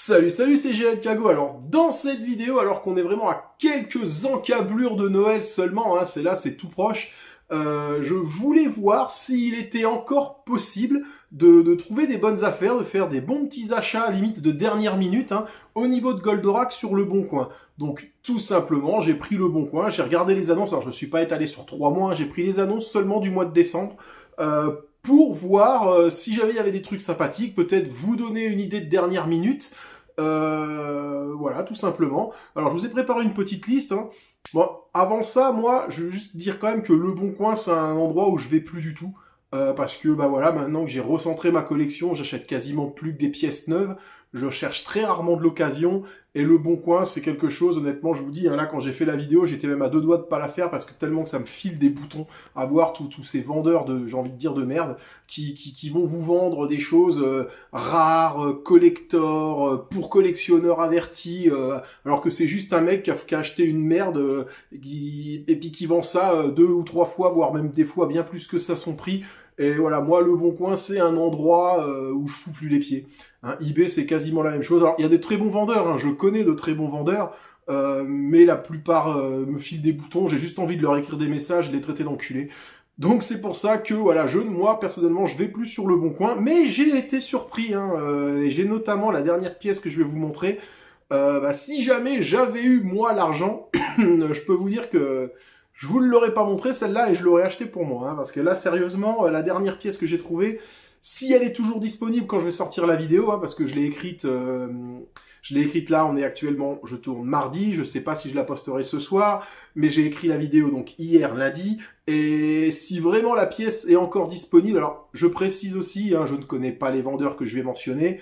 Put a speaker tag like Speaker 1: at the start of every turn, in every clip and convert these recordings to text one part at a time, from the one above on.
Speaker 1: Salut, c'est GL Kago. Alors, dans cette vidéo, alors qu'on est vraiment à quelques encablures de Noël seulement, hein, c'est tout proche, je voulais voir s'il était encore possible de trouver des bonnes affaires, de faire des bons petits achats, limite de dernière minute, hein, au niveau de Goldorak sur Le Bon Coin. Donc, tout simplement, j'ai pris Le Bon Coin, j'ai regardé les annonces, alors je ne me suis pas étalé sur 3 mois, hein, j'ai pris les annonces seulement du mois de décembre, pour voir si jamais il y avait des trucs sympathiques, peut-être vous donner une idée de dernière minute. Voilà, tout simplement. Alors, je vous ai préparé une petite liste. Hein. Bon, avant ça, moi, je veux juste dire quand même que Le Bon Coin, c'est un endroit où je vais plus du tout. Parce que, bah voilà, maintenant que j'ai recentré ma collection, j'achète quasiment plus que des pièces neuves. Je cherche très rarement de l'occasion. Et Le Bon Coin, c'est quelque chose, honnêtement, je vous dis, hein, là, quand j'ai fait la vidéo, j'étais même à deux doigts de pas la faire parce que tellement que ça me file des boutons à voir tous ces vendeurs de, j'ai envie de dire, de merde, qui vont vous vendre des choses rares, collector, pour collectionneurs avertis, alors que c'est juste un mec qui a acheté une merde et puis qui vend ça 2 ou 3 fois, voire même des fois bien plus que ça son prix. Et voilà, moi, Le Bon Coin, c'est un endroit où je fous plus les pieds. Hein, eBay, c'est quasiment la même chose. Alors, il y a des très bons vendeurs, hein, je connais de très bons vendeurs, mais la plupart me filent des boutons, j'ai juste envie de leur écrire des messages et les traiter d'enculés. Donc c'est pour ça que, voilà, moi, personnellement, je vais plus sur Le Bon Coin, mais j'ai été surpris, hein, et j'ai notamment la dernière pièce que je vais vous montrer. Si jamais j'avais eu, moi, l'argent, je peux vous dire que je vous l'aurais pas montré celle-là et je l'aurais acheté pour moi, hein, parce que là, sérieusement, la dernière pièce que j'ai trouvée, si elle est toujours disponible quand je vais sortir la vidéo, hein, parce que je l'ai écrite là, on est actuellement, je tourne mardi, je sais pas si je la posterai ce soir, mais j'ai écrit la vidéo donc hier, lundi, et si vraiment la pièce est encore disponible, alors je précise aussi, hein, je ne connais pas les vendeurs que je vais mentionner,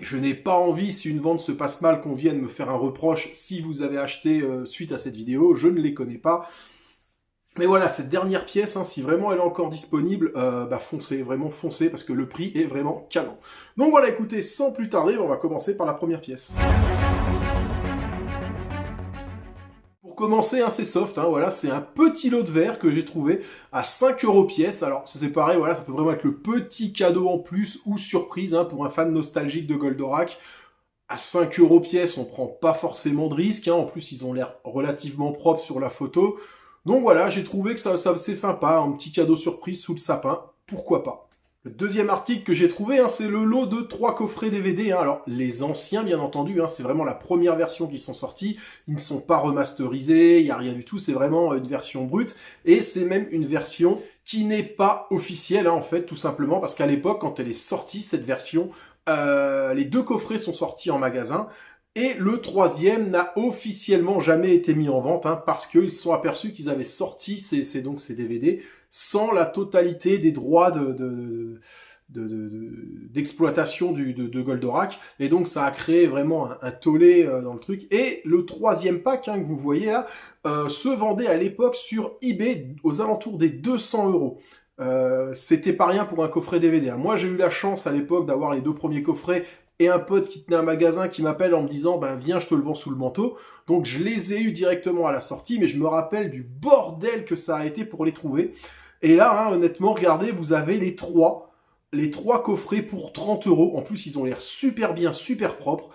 Speaker 1: je n'ai pas envie, si une vente se passe mal, qu'on vienne me faire un reproche si vous avez acheté suite à cette vidéo, je ne les connais pas. Mais voilà, cette dernière pièce, hein, si vraiment elle est encore disponible, foncez, vraiment foncez, parce que le prix est vraiment canon. Donc voilà, écoutez, sans plus tarder, on va commencer par la première pièce. Pour commencer, hein, c'est soft, hein, voilà, c'est un petit lot de verre que j'ai trouvé à 5 € pièce. Alors, c'est pareil, voilà, ça peut vraiment être le petit cadeau en plus ou surprise, hein, pour un fan nostalgique de Goldorak. À 5 € pièce, on prend pas forcément de risque, hein, en plus ils ont l'air relativement propres sur la photo. Donc voilà, j'ai trouvé que ça c'est sympa, un petit cadeau surprise sous le sapin, pourquoi pas. Le deuxième article que j'ai trouvé, hein, c'est le lot de 3 coffrets DVD. Hein. Alors, les anciens, bien entendu, hein, c'est vraiment la première version qui sont sortis. Ils ne sont pas remasterisés, il n'y a rien du tout, c'est vraiment une version brute. Et c'est même une version qui n'est pas officielle, hein, en fait, tout simplement, parce qu'à l'époque, quand elle est sortie, cette version, les 2 coffrets sont sortis en magasin. Et le troisième n'a officiellement jamais été mis en vente, hein, parce qu'ils se sont aperçus qu'ils avaient sorti ces DVD sans la totalité des droits d'exploitation de Goldorak. Et donc ça a créé vraiment un tollé dans le truc. Et le troisième pack, hein, que vous voyez là, se vendait à l'époque sur eBay aux alentours des 200 €. C'était pas rien pour un coffret DVD. Hein. Moi j'ai eu la chance à l'époque d'avoir les 2 premiers coffrets et un pote qui tenait un magasin qui m'appelle en me disant « viens, je te le vends sous le manteau ». Donc je les ai eus directement à la sortie, mais je me rappelle du bordel que ça a été pour les trouver. Et là, hein, honnêtement, regardez, vous avez les trois coffrets pour 30 €. En plus, ils ont l'air super bien, super propres.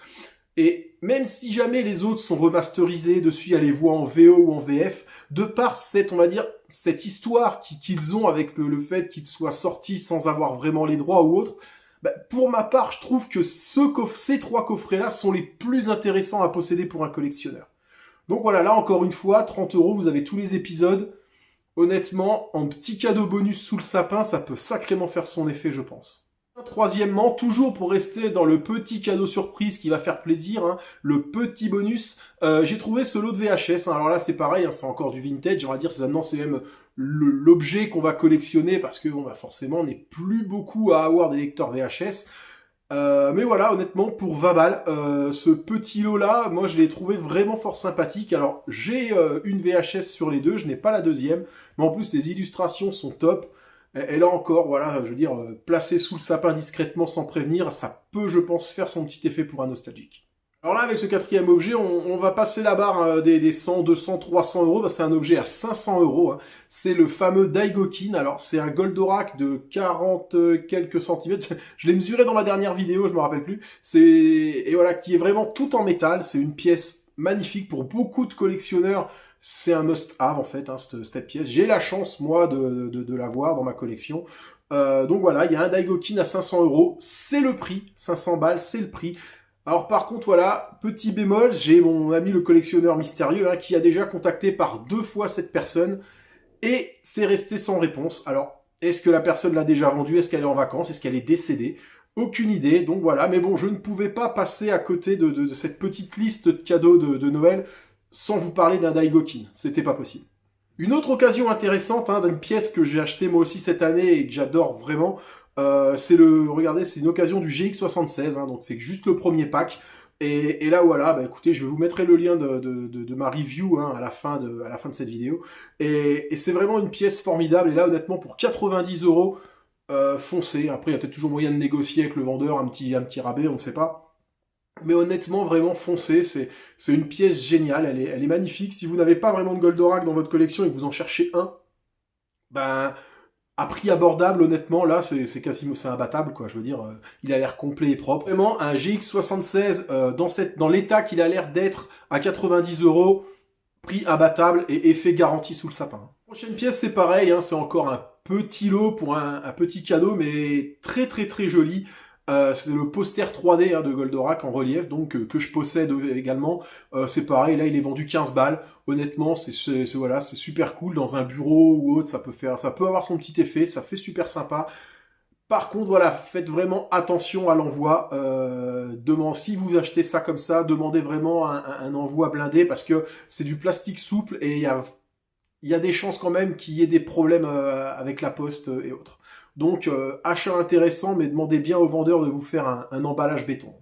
Speaker 1: Et même si jamais les autres sont remasterisés, dessus il y a les voix en VO ou en VF, de par cette, on va dire, cette histoire qu'ils ont avec le fait qu'ils soient sortis sans avoir vraiment les droits ou autre, pour ma part, je trouve que ces 3 coffrets-là sont les plus intéressants à posséder pour un collectionneur. Donc voilà, là encore une fois, 30 €, vous avez tous les épisodes. Honnêtement, en petit cadeau bonus sous le sapin, ça peut sacrément faire son effet, je pense. Troisièmement, toujours pour rester dans le petit cadeau surprise qui va faire plaisir, hein, le petit bonus, j'ai trouvé ce lot de VHS. Hein. Alors là, c'est pareil, hein, c'est encore du vintage, on va dire, maintenant c'est même l'objet qu'on va collectionner parce que forcément, on n'est plus beaucoup à avoir des lecteurs VHS. Mais voilà, honnêtement, pour 20 balles, ce petit lot-là, moi, je l'ai trouvé vraiment fort sympathique. Alors, j'ai une VHS sur les 2, je n'ai pas la deuxième, mais en plus, les illustrations sont top. Et là encore, voilà, je veux dire, placé sous le sapin discrètement sans prévenir, ça peut, je pense, faire son petit effet pour un nostalgique. Alors là, avec ce quatrième objet, on va passer la barre des 100, 200, 300 euros. Bah, c'est un objet à 500 euros. Hein. C'est le fameux Daigokin. Alors, c'est un Goldorak de 40 quelques centimètres. Je l'ai mesuré dans ma dernière vidéo, je me rappelle plus. Et voilà, qui est vraiment tout en métal. C'est une pièce magnifique pour beaucoup de collectionneurs. C'est un must-have, en fait, hein, cette pièce. J'ai la chance, moi, de l'avoir dans ma collection. Donc voilà, il y a un Daigokin à 500 euros. C'est le prix. 500 balles, c'est le prix. Alors par contre, voilà, petit bémol, j'ai mon ami le collectionneur mystérieux hein, qui a déjà contacté par 2 fois cette personne et c'est resté sans réponse. Alors, est-ce que la personne l'a déjà vendu? Est-ce qu'elle est en vacances? Est-ce qu'elle est décédée? Aucune idée, donc voilà. Mais bon, je ne pouvais pas passer à côté de cette petite liste de cadeaux de Noël sans vous parler d'un Daigokin. C'était pas possible. Une autre occasion intéressante hein, d'une pièce que j'ai achetée moi aussi cette année et que j'adore vraiment, regardez, c'est une occasion du GX76, hein, donc c'est juste le premier pack. Et là voilà, bah écoutez, je vous mettrai le lien de ma review hein, à la fin de cette vidéo. Et c'est vraiment une pièce formidable. Et là honnêtement pour 90 euros, foncez. Après il y a peut-être toujours moyen de négocier avec le vendeur un petit rabais, on ne sait pas. Mais honnêtement, vraiment, foncez, c'est une pièce géniale, elle est magnifique. Si vous n'avez pas vraiment de Goldorak dans votre collection et que vous en cherchez un, ben, à prix abordable, honnêtement, là, c'est quasiment, c'est imbattable, quoi. Je veux dire, il a l'air complet et propre. Vraiment, un GX76, dans l'état qu'il a l'air d'être, à 90 euros, prix imbattable et effet garanti sous le sapin. Prochaine pièce, c'est pareil, hein, c'est encore un petit lot pour un petit cadeau, mais très très très joli. C'est le poster 3D hein, de Goldorak en relief, donc que je possède également. C'est pareil, là il est vendu 15 balles. Honnêtement, voilà, c'est super cool dans un bureau ou autre, ça peut avoir son petit effet, ça fait super sympa. Par contre, voilà, faites vraiment attention à l'envoi. Si vous achetez ça comme ça, demandez vraiment un envoi blindé parce que c'est du plastique souple et il y a des chances quand même qu'il y ait des problèmes avec la poste et autres. Donc, achat intéressant, mais demandez bien au vendeur de vous faire un emballage béton.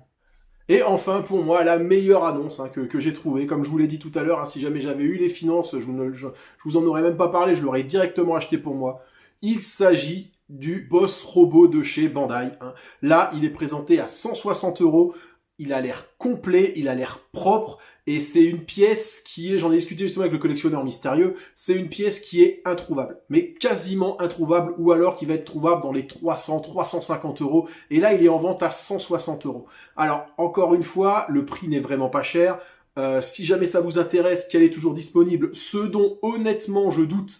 Speaker 1: Et enfin, pour moi, la meilleure annonce hein, que j'ai trouvée, comme je vous l'ai dit tout à l'heure, hein, si jamais j'avais eu les finances, je vous en aurais même pas parlé, je l'aurais directement acheté pour moi. Il s'agit du Boss Robot de chez Bandai. Hein. Là, il est présenté à 160 euros. Il a l'air complet, il a l'air propre. Et c'est une pièce qui est, j'en ai discuté justement avec le collectionneur mystérieux, c'est une pièce qui est introuvable, mais quasiment introuvable, ou alors qui va être trouvable dans les 300, 350 euros, et là il est en vente à 160 euros. Alors, encore une fois, le prix n'est vraiment pas cher, si jamais ça vous intéresse, qu'elle est toujours disponible, ce dont honnêtement je doute,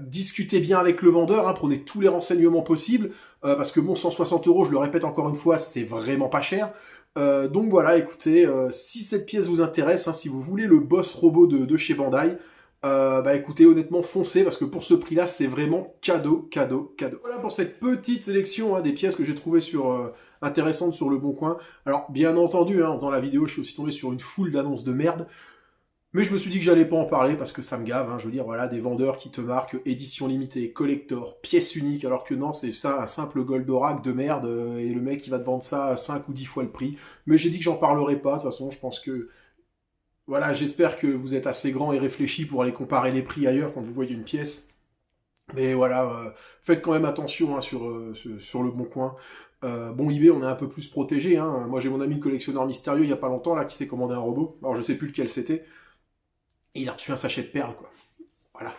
Speaker 1: discutez bien avec le vendeur, hein, prenez tous les renseignements possibles, parce que bon, 160 euros, je le répète encore une fois, c'est vraiment pas cher. Donc voilà, écoutez, si cette pièce vous intéresse, hein, si vous voulez le Boss Robot de chez Bandai, bah écoutez, honnêtement, foncez, parce que pour ce prix-là, c'est vraiment cadeau, cadeau, cadeau. Voilà pour cette petite sélection hein, des pièces que j'ai trouvées intéressantes sur le Bon Coin. Alors, bien entendu, hein, en faisant la vidéo, je suis aussi tombé sur une foule d'annonces de merde. Mais je me suis dit que j'allais pas en parler parce que ça me gave, hein. Je veux dire, voilà, des vendeurs qui te marquent édition limitée, collector, pièce unique, alors que non, c'est ça, un simple Goldorak de merde, et le mec, il va te vendre ça à 5 ou 10 fois le prix. Mais j'ai dit que j'en parlerai pas, de toute façon, je pense que... Voilà, j'espère que vous êtes assez grand et réfléchi pour aller comparer les prix ailleurs quand vous voyez une pièce. Mais voilà, faites quand même attention hein, sur le Bon Coin. Bon, eBay, on est un peu plus protégé, hein. Moi, j'ai mon ami le collectionneur mystérieux, il y a pas longtemps, là, qui s'est commandé un robot. Alors, je sais plus lequel c'était. Et il a reçu un sachet de perles, quoi. Voilà.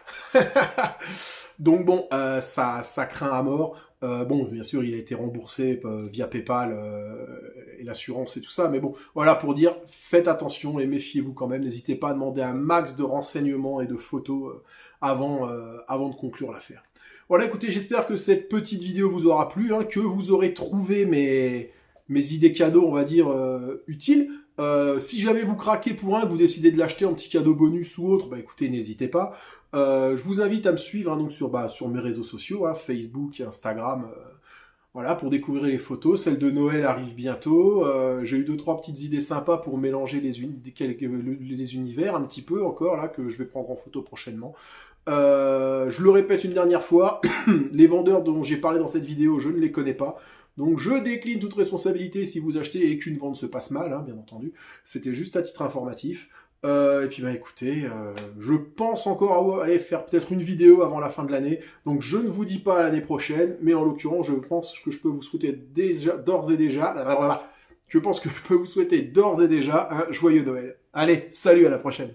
Speaker 1: Donc bon, ça craint à mort. Bon, bien sûr, il a été remboursé via PayPal et l'assurance et tout ça. Mais bon, voilà, pour dire, faites attention et méfiez-vous quand même. N'hésitez pas à demander un max de renseignements et de photos avant de conclure l'affaire. Voilà, écoutez, j'espère que cette petite vidéo vous aura plu, hein, que vous aurez trouvé mes idées cadeaux, on va dire, utiles. Si jamais vous craquez pour un, que vous décidez de l'acheter en petit cadeau bonus ou autre, bah écoutez, n'hésitez pas. Je vous invite à me suivre hein, donc sur mes réseaux sociaux, hein, Facebook, Instagram, voilà, pour découvrir les photos. Celle de Noël arrive bientôt. J'ai eu 2-3 petites idées sympas pour mélanger les univers un petit peu encore, là, que je vais prendre en photo prochainement. Je le répète une dernière fois, les vendeurs dont j'ai parlé dans cette vidéo, je ne les connais pas. Donc je décline toute responsabilité si vous achetez et qu'une vente se passe mal, hein, bien entendu. C'était juste à titre informatif. Et puis bah écoutez, je pense encore aller faire peut-être une vidéo avant la fin de l'année. Donc je ne vous dis pas l'année prochaine, mais en l'occurrence, je pense que je peux vous souhaiter d'ores et déjà je pense que je peux vous souhaiter d'ores et déjà un joyeux Noël. Allez, salut, à la prochaine.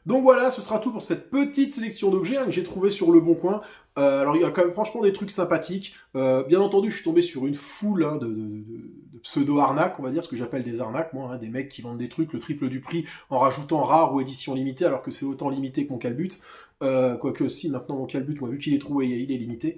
Speaker 1: Donc voilà, ce sera tout pour cette petite sélection d'objets que j'ai trouvé sur Le Bon Coin. Alors il y a quand même franchement des trucs sympathiques. Bien entendu, je suis tombé sur une foule de pseudo-arnaques, on va dire, ce que j'appelle des arnaques, moi, des mecs qui vendent des trucs le triple du prix en rajoutant rare ou édition limitée, alors que c'est autant limité que mon calbut. Quoique si, maintenant mon calbut, moi vu qu'il est trouvé, il est limité.